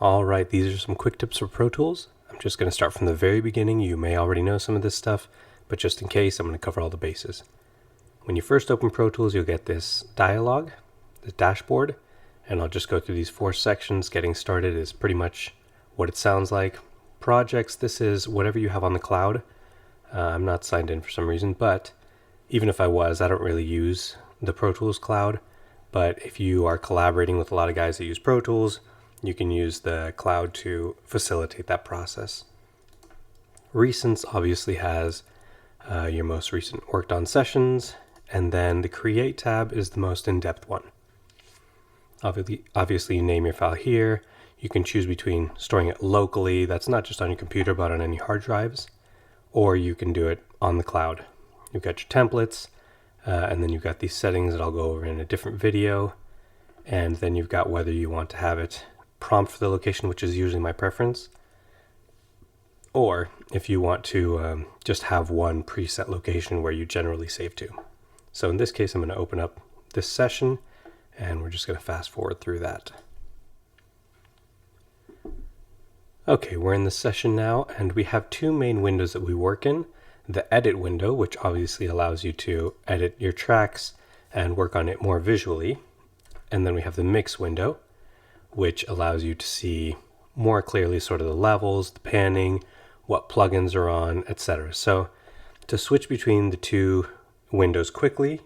All right, these are some quick tips for Pro Tools. I'm just going to start from the very beginning. You may already know some of this stuff, but just in case, I'm going to cover all the bases. When you first open Pro Tools, you'll get this dialog, the dashboard, and I'll just go through these 4 sections. Getting started is pretty much what it sounds like. Projects, this is whatever you have on the cloud. I'm not signed in for some reason, but even if I was, I don't really use the Pro Tools cloud. But if you are collaborating with a lot of guys that use Pro Tools, you can use the cloud to facilitate that process. Recents obviously has your most recent worked on sessions, and then the Create tab is the most in-depth one. Obviously, you name your file here. You can choose between storing it locally, that's not just on your computer, but on any hard drives, or you can do it on the cloud. You've got your templates, and then you've got these settings that I'll go over in a different video, and then you've got whether you want to have it prompt for the location, which is usually my preference, or if you want to just have one preset location where you generally save to. So in this case, I'm going to open up this session, and we're just going to fast forward through that. Okay, we're in the session now, and we have 2 main windows that we work in. The edit window, which obviously allows you to edit your tracks and work on it more visually. And then we have the mix window, which allows you to see more clearly sort of the levels, the panning, what plugins are on, etc. So to switch between the 2 windows quickly,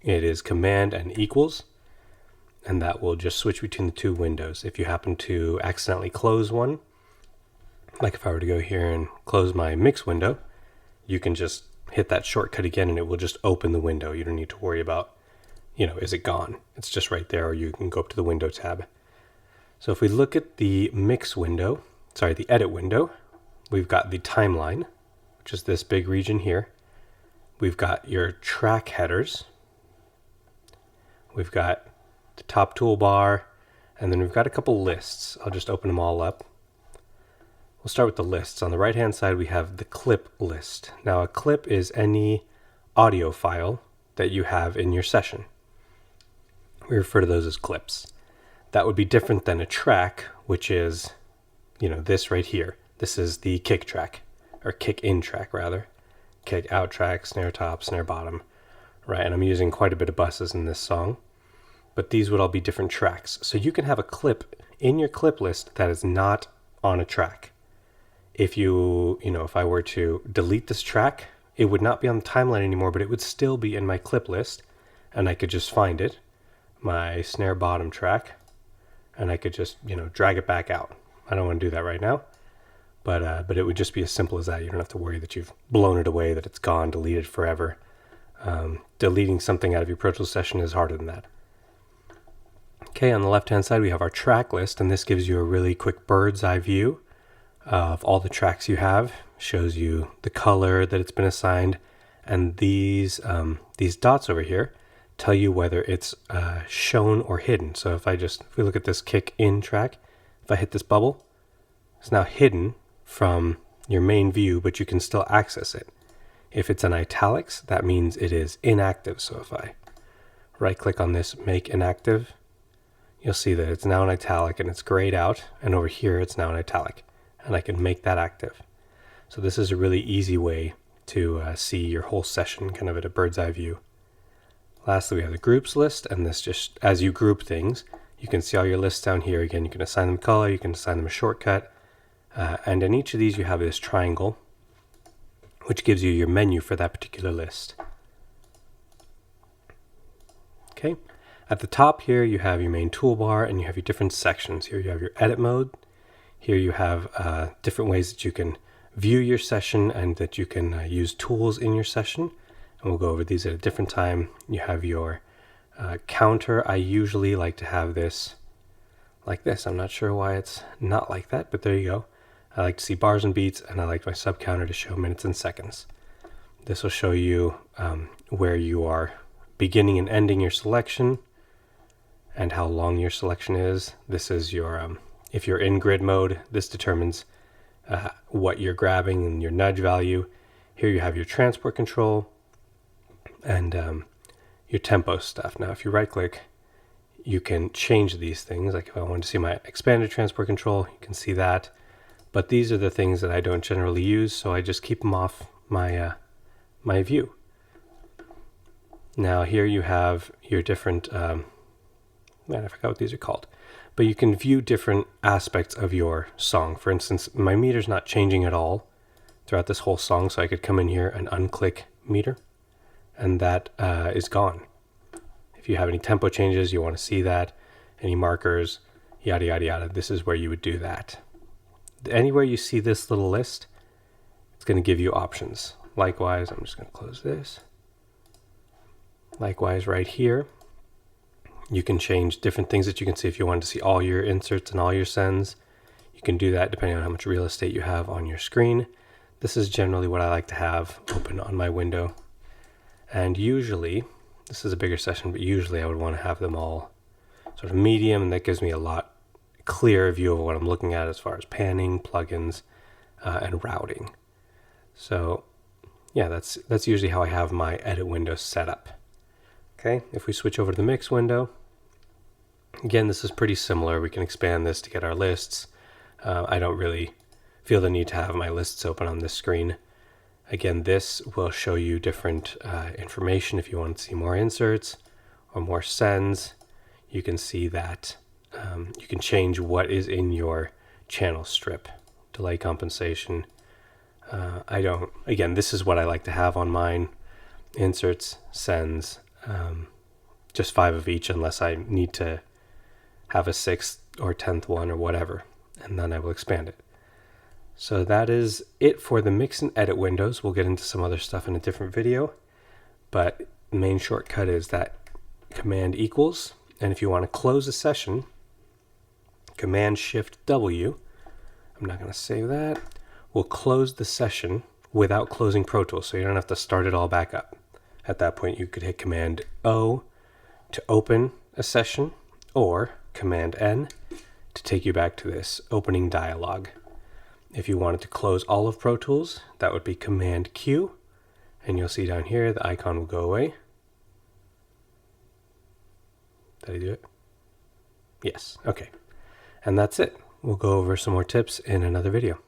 it is Command and equals, and that will just switch between the 2 windows. If you happen to accidentally close one, like if I were to go here and close my mix window, you can just hit that shortcut again and it will just open the window. You don't need to worry about, is it gone? It's just right there, or you can go up to the window tab. So if we look at the the edit window, we've got the timeline, which is this big region here. We've got your track headers. We've got the top toolbar, and then we've got a couple lists. I'll just open them all up. We'll start with the lists. On the right-hand side, we have the clip list. Now, a clip is any audio file that you have in your session. We refer to those as clips. That would be different than a track, which is, this right here. This is the kick track, or kick in track rather. Kick out track, snare top, snare bottom, right? And I'm using quite a bit of buses in this song, but these would all be different tracks. So you can have a clip in your clip list that is not on a track. If if I were to delete this track, it would not be on the timeline anymore, but it would still be in my clip list, and I could just find it, my snare bottom track, and I could just, drag it back out. I don't want to do that right now, but it would just be as simple as that. You don't have to worry that you've blown it away, that it's gone, deleted forever. Deleting something out of your Pro Tools session is harder than that. Okay, on the left-hand side, we have our track list, and this gives you a really quick bird's eye view of all the tracks you have. Shows you the color that it's been assigned, and these dots over here tell you whether it's shown or hidden. So if we look at this kick in track, if I hit this bubble, it's now hidden from your main view, but you can still access it. If it's in italics, that means it is inactive. So if I right click on this, make inactive, you'll see that it's now in italic and it's grayed out, and over here it's now in italic, and I can make that active. So this is a really easy way to see your whole session kind of at a bird's eye view. Lastly, we have the groups list, and this just, as you group things, you can see all your lists down here. Again, you can assign them color, you can assign them a shortcut, and in each of these you have this triangle, which gives you your menu for that particular list. Okay, at the top here you have your main toolbar, and you have your different sections. Here you have your edit mode. Here you have different ways that you can view your session and that you can use tools in your session. And we'll go over these at a different time. You have your counter. I usually like to have this like this. I'm not sure why it's not like that, but there you go. I like to see bars and beats, and I like my sub counter to show minutes and seconds. This will show you where you are beginning and ending your selection and how long your selection is. This is your, if you're in grid mode, this determines what you're grabbing and your nudge value. Here you have your transport control and your tempo stuff. Now, if you right click, you can change these things. Like if I want to see my expanded transport control, you can see that. But these are the things that I don't generally use, so I just keep them off my my view. Now here you have your different, man, I forgot what these are called. But you can view different aspects of your song. For instance, my meter's not changing at all throughout this whole song, so I could come in here and unclick meter, and that is gone. If you have any tempo changes, you want to see that, any markers, yada, yada, yada, this is where you would do that. Anywhere you see this little list, it's going to give you options. Likewise, I'm just going to close this. Likewise, right here, you can change different things that you can see. If you want to see all your inserts and all your sends, you can do that depending on how much real estate you have on your screen. This is generally what I like to have open on my window. And usually, this is a bigger session, but usually I would want to have them all sort of medium, and that gives me a lot clearer view of what I'm looking at as far as panning, plugins, and routing. So yeah, that's usually how I have my edit window set up. Okay, if we switch over to the mix window, again, this is pretty similar. We can expand this to get our lists. I don't really feel the need to have my lists open on this screen. Again, this will show you different information. If you want to see more inserts or more sends, you can see that you can change what is in your channel strip. Delay compensation. Again, this is what I like to have on mine. Inserts, sends, just 5 of each unless I need to have a 6th or 10th one or whatever, and then I will expand it. So that is it for the mix and edit windows. We'll get into some other stuff in a different video, but the main shortcut is that Command equals, and if you want to close a session, Command Shift W, I'm not going to save that, will close the session without closing Pro Tools, so you don't have to start it all back up. At that point, you could hit Command O to open a session, or Command N to take you back to this opening dialog. If you wanted to close all of Pro Tools, that would be Command Q, and you'll see down here the icon will go away. Did I do it? Yes, okay. And that's it. We'll go over some more tips in another video.